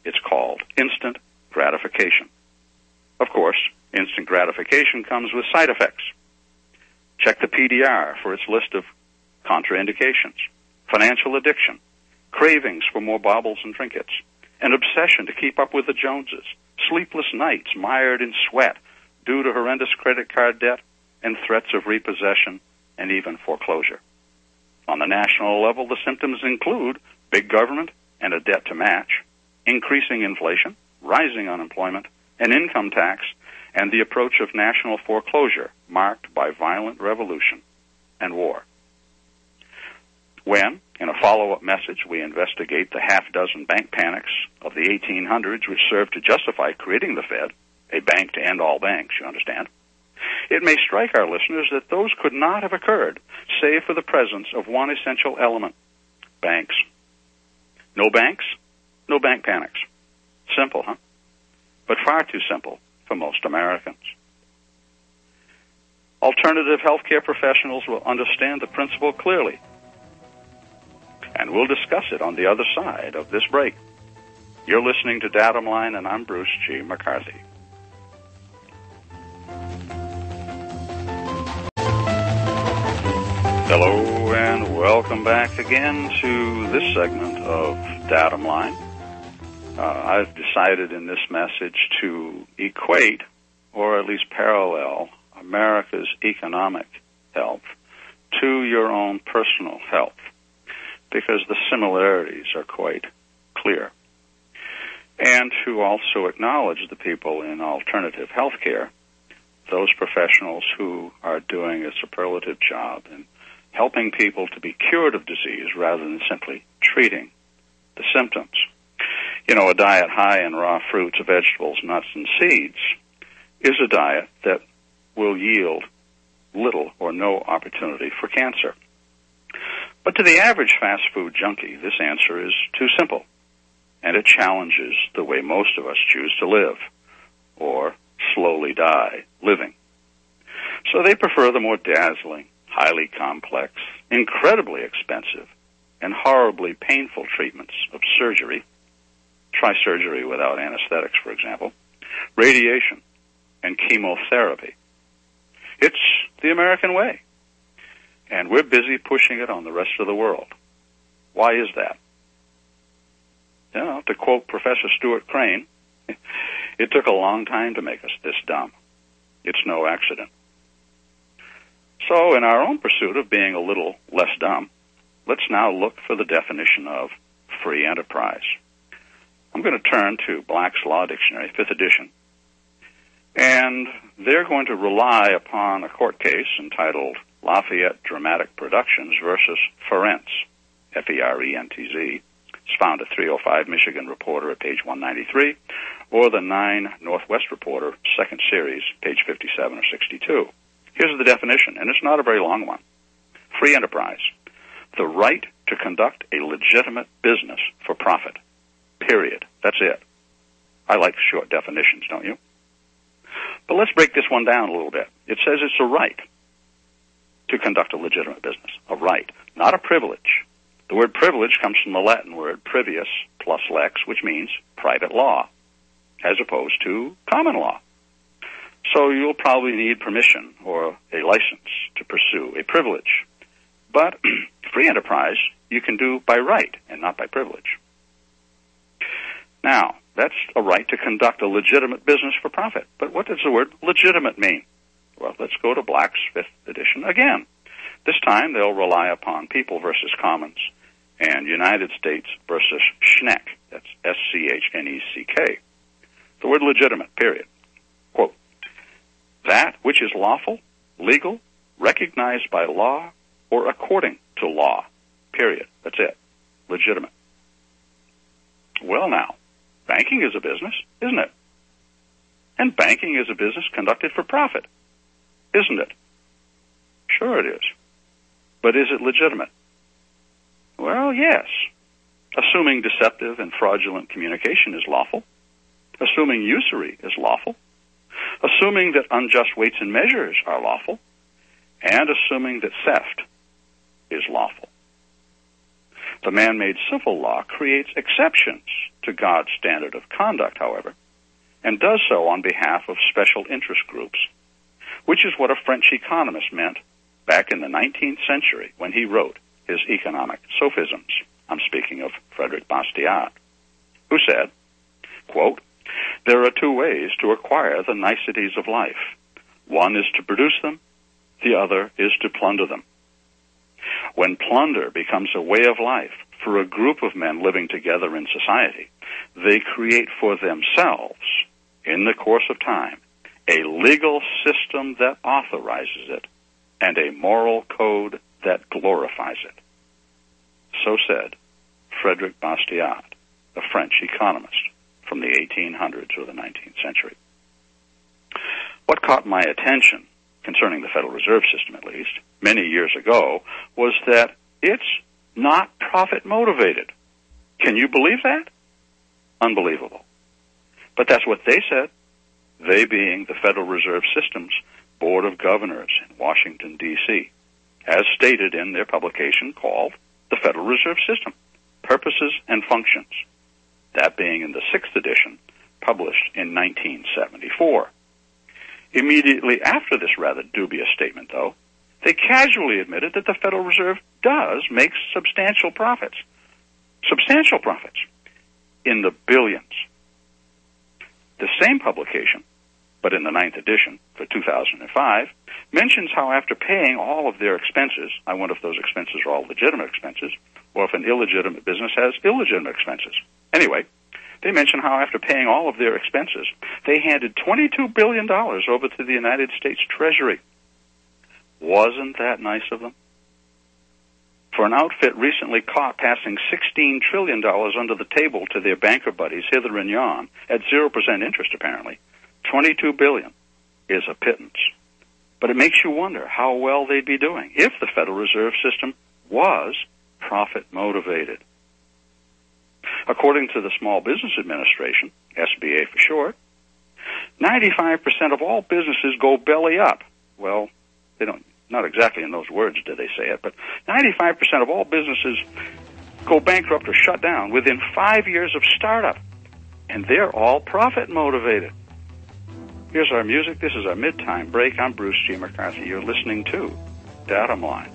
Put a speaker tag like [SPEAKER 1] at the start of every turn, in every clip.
[SPEAKER 1] It's called instant gratification. Of course, instant gratification comes with side effects. Check the PDR for its list of contraindications: financial addiction, cravings for more baubles and trinkets, an obsession to keep up with the Joneses, sleepless nights mired in sweat due to horrendous credit card debt, and threats of repossession and even foreclosure. On the national level, the symptoms include big government and a debt to match, increasing inflation, rising unemployment, an income tax, and the approach of national foreclosure marked by violent revolution and war. When, in a follow-up message, we investigate the half-dozen bank panics of the 1800s which served to justify creating the Fed, a bank to end all banks, you understand, it may strike our listeners that those could not have occurred save for the presence of one essential element: banks. No banks, no bank panics. Simple, huh? But far too simple for most Americans. Alternative healthcare professionals will understand the principle clearly, and we'll discuss it on the other side of this break. You're listening to Datum Line, and I'm Bruce G. McCarthy. Hello, and welcome back again to this segment of Datum Line. I've decided in this message to equate, or at least parallel, America's economic health to your own personal health, because the similarities are quite clear. And to also acknowledge the people in alternative healthcare, those professionals who are doing a superlative job in helping people to be cured of disease rather than simply treating the symptoms. You know, a diet high in raw fruits, vegetables, nuts, and seeds is a diet that will yield little or no opportunity for cancer. But to the average fast food junkie, this answer is too simple, and it challenges the way most of us choose to live, or slowly die living. So they prefer the more dazzling, highly complex, incredibly expensive, and horribly painful treatments of surgery. Try surgery without anesthetics, for example, radiation, and chemotherapy. It's the American way, and we're busy pushing it on the rest of the world. Why is that? You know, to quote Professor Stuart Crane, it took a long time to make us this dumb. It's no accident. So in our own pursuit of being a little less dumb, let's now look for the definition of free enterprise. I'm going to turn to Black's Law Dictionary, 5th edition, and they're going to rely upon a court case entitled Lafayette Dramatic Productions versus Ferentz, F-E-R-E-N-T-Z. It's found at 305 Michigan Reporter at page 193, or the 9 Northwest Reporter, 2nd series, page 57 or 62. Here's the definition, and it's not a very long one. Free enterprise: the right to conduct a legitimate business for profit. Period. That's it. I like short definitions, don't you? But let's break this one down a little bit. It says it's a right to conduct a legitimate business. A right, not a privilege. The word privilege comes from the Latin word privius plus lex, which means private law, as opposed to common law. So you'll probably need permission or a license to pursue a privilege. But free enterprise you can do by right and not by privilege. Now, that's a right to conduct a legitimate business for profit. But what does the word legitimate mean? Well, let's go to Black's 5th edition again. This time they'll rely upon People versus Commons and United States versus Schneck. That's S-C-H-N-E-C-K. The word legitimate, period. Quote, that which is lawful, legal, recognized by law, or according to law, period. That's it. Legitimate. Well, now, banking is a business, isn't it? And banking is a business conducted for profit, isn't it? Sure it is. But is it legitimate? Well, yes. Assuming deceptive and fraudulent communication is lawful. Assuming usury is lawful. Assuming that unjust weights and measures are lawful. And assuming that theft is lawful. The man-made civil law creates exceptions to God's standard of conduct, however, and does so on behalf of special interest groups, which is what a French economist meant back in the 19th century when he wrote his economic sophisms. I'm speaking of Frederick Bastiat, who said, quote, "There are two ways to acquire the niceties of life. One is to produce them, the other is to plunder them. When plunder becomes a way of life for a group of men living together in society, they create for themselves, in the course of time, a legal system that authorizes it and a moral code that glorifies it." So said Frederick Bastiat, a French economist from the 1800s or the 19th century. What caught my attention, concerning the Federal Reserve System at least, many years ago, was that it's not profit-motivated. Can you believe that? Unbelievable. But that's what they said, they being the Federal Reserve System's Board of Governors in Washington, D.C., as stated in their publication called The Federal Reserve System, Purposes and Functions, that being in the 6th edition, published in 1974. Immediately after this rather dubious statement, though, they casually admitted that the Federal Reserve does make substantial profits in the billions. The same publication, but in the 9th edition for 2005, mentions how after paying all of their expenses, I wonder if those expenses are all legitimate expenses, or if an illegitimate business has illegitimate expenses. Anyway, they mention how after paying all of their expenses, they handed $22 billion over to the United States Treasury. Wasn't that nice of them? For an outfit recently caught passing $16 trillion under the table to their banker buddies hither and yon, at 0% interest apparently, $22 billion is a pittance. But it makes you wonder how well they'd be doing if the Federal Reserve System was profit-motivated. According to the Small Business Administration, SBA for short, 95% of all businesses go belly up. Well, they don't, not exactly in those words do they say it, but 95% of all businesses go bankrupt or shut down within 5 years of startup, and they're all profit motivated. Here's our music. This is our mid-time break. I'm Bruce G. McCarthy. You're listening to Datum Line.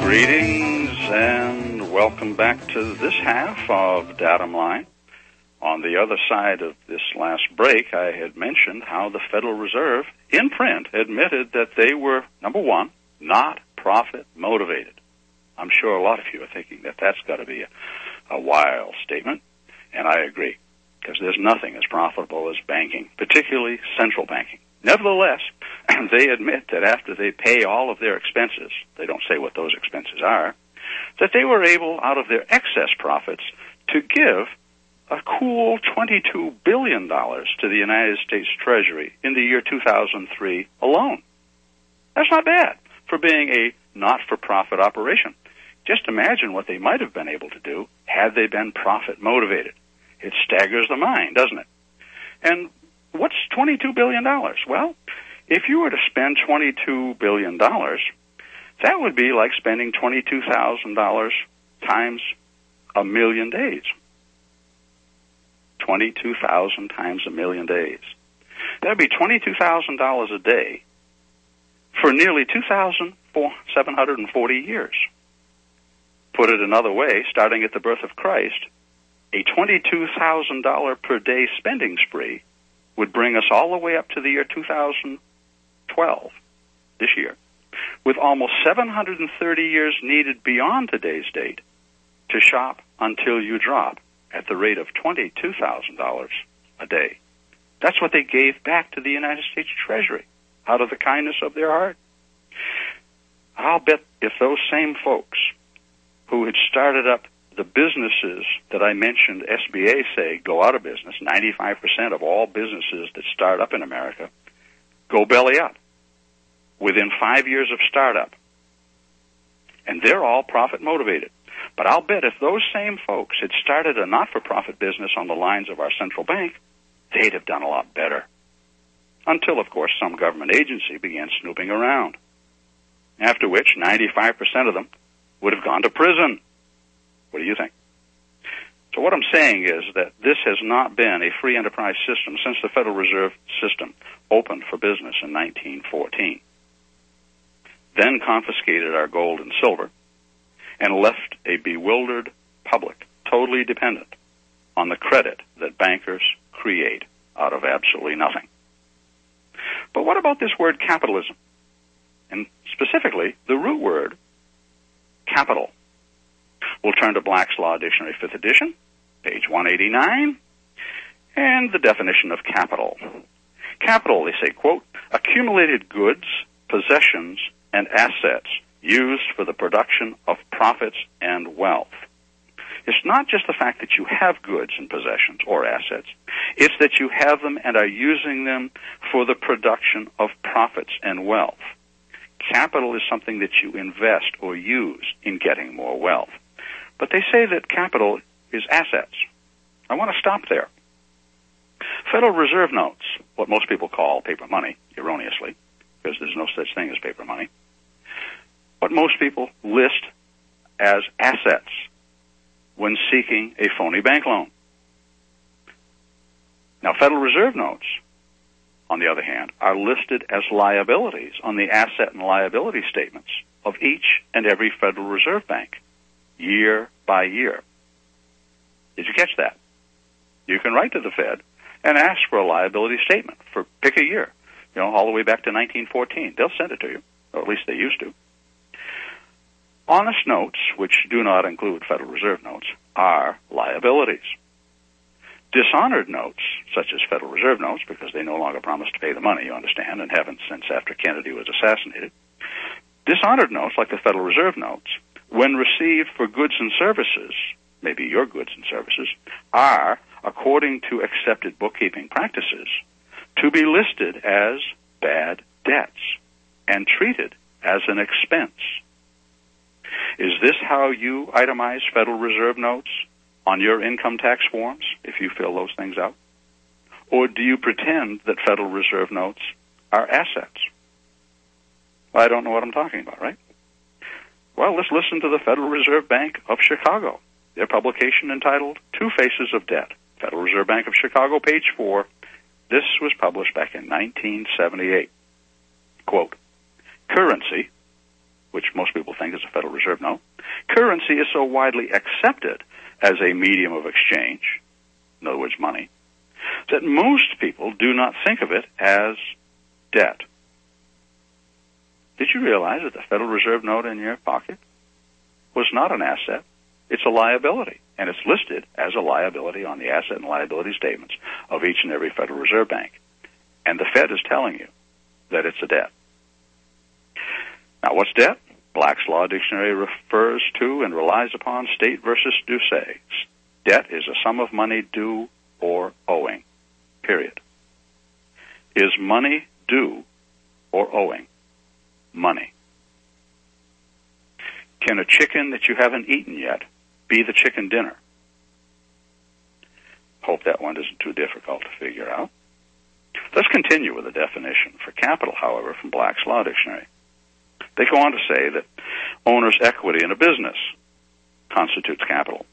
[SPEAKER 1] Greetings and welcome back to this half of Datum Line. On the other side of this last break, I had mentioned how the Federal Reserve, in print, admitted that they were, number one, not profit-motivated. I'm sure a lot of you are thinking that that's got to be a wild statement, and I agree, because there's nothing as profitable as banking, particularly central banking. Nevertheless, they admit that after they pay all of their expenses, they don't say what those expenses are, that they were able, out of their excess profits, to give a cool $22 billion to the United States Treasury in the year 2003 alone. That's not bad for being a not-for-profit operation. Just imagine what they might have been able to do had they been profit-motivated. It staggers the mind, doesn't it? And what's $22 billion? Well, if you were to spend $22 billion, that would be like spending $22,000 times a million days. 22,000 times a million days. That would be $22,000 a day for nearly 2,740 years. Put it another way, starting at the birth of Christ, a $22,000 per day spending spree would bring us all the way up to the year 2012, this year, with almost 730 years needed beyond today's date to shop until you drop at the rate of $22,000 a day. That's what they gave back to the United States Treasury out of the kindness of their heart. I'll bet if those same folks who had started up the businesses that I mentioned, SBA say, go out of business, 95% of all businesses that start up in America go belly up within 5 years of startup. And they're all profit motivated. But I'll bet if those same folks had started a not-for-profit business on the lines of our central bank, they'd have done a lot better. Until, of course, some government agency began snooping around. after which 95% of them would have gone to prison. What do you think? So what I'm saying is that this has not been a free enterprise system since the Federal Reserve System opened for business in 1914, then confiscated our gold and silver, and left a bewildered public totally dependent on the credit that bankers create out of absolutely nothing. But what about this word capitalism? And specifically, the root word, capital. We'll turn to Black's Law Dictionary, 5th edition, page 189, and the definition of capital. Capital, they say, quote, accumulated goods, possessions, and assets used for the production of profits and wealth. It's not just the fact that you have goods and possessions or assets. It's that you have them and are using them for the production of profits and wealth. Capital is something that you invest or use in getting more wealth. But they say that capital is assets. I want to stop there. Federal Reserve notes, what most people call paper money, erroneously, because there's no such thing as paper money, what most people list as assets when seeking a phony bank loan. Now, Federal Reserve notes, on the other hand, are listed as liabilities on the asset and liability statements of each and every Federal Reserve Bank, year by year. Did you catch that? You can write to the Fed and ask for a liability statement for pick a year, all the way back to 1914. They'll send it to you, or at least they used to. Honest notes, which do not include Federal Reserve notes, are liabilities. Dishonored notes, such as Federal Reserve notes, because they no longer promise to pay the money, you understand, and haven't since after Kennedy was assassinated. Dishonored notes, like the Federal Reserve notes, when received for goods and services, maybe your goods and services, are, according to accepted bookkeeping practices, to be listed as bad debts and treated as an expense. Is this how you itemize Federal Reserve notes on your income tax forms, if you fill those things out? Or do you pretend that Federal Reserve notes are assets? I don't know what I'm talking about, right? Well, let's listen to the Federal Reserve Bank of Chicago, their publication entitled Two Faces of Debt. Federal Reserve Bank of Chicago, page 4. This was published back in 1978. Quote, currency, which most people think is a Federal Reserve note, currency is so widely accepted as a medium of exchange, in other words, money, that most people do not think of it as debt. Did you realize that the Federal Reserve note in your pocket was not an asset? It's a liability, and it's listed as a liability on the asset and liability statements of each and every Federal Reserve Bank. And the Fed is telling you that it's a debt. Now, what's debt? Black's Law Dictionary refers to and relies upon state versus duce. Debt is a sum of money due or owing, period. Is money due or owing? Money. Can a chicken that you haven't eaten yet be the chicken dinner? Hope that one isn't too difficult to figure out. Let's continue with the definition for capital, however, from Black's Law Dictionary. They go on to say that owner's equity in a business constitutes capital.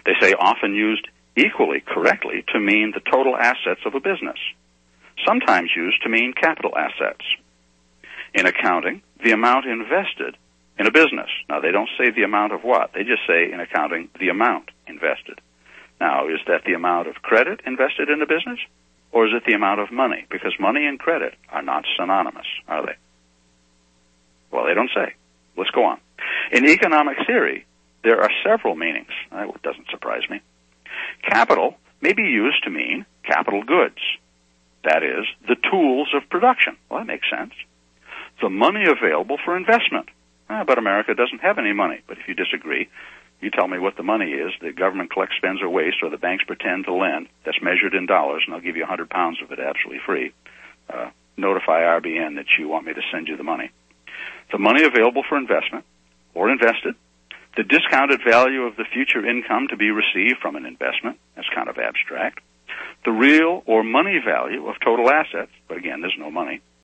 [SPEAKER 1] They say often used equally correctly to mean the total assets of a business, sometimes used to mean capital assets. In accounting, the amount invested in a business. Now, they don't say the amount of what. They just say in accounting, the amount invested. Now, is that the amount of credit invested in a business, or is it the amount of money? Because money and credit are not synonymous, are they? Well, they don't say. Let's go on. In economic theory, there are several meanings. That doesn't surprise me. Capital may be used to mean capital goods. That is, the tools of production. Well, that makes sense. The money available for investment. But America doesn't have any money. But if you disagree, you tell me what the money is the government collects, spends, or wastes, or the banks pretend to lend. That's measured in dollars, and I'll give you 100 pounds of it absolutely free. Notify RBN that you want me to send you the money. The money available for investment, or invested, the discounted value of the future income to be received from an investment. That's kind of abstract. The real or money value of total assets, but again, there's no money.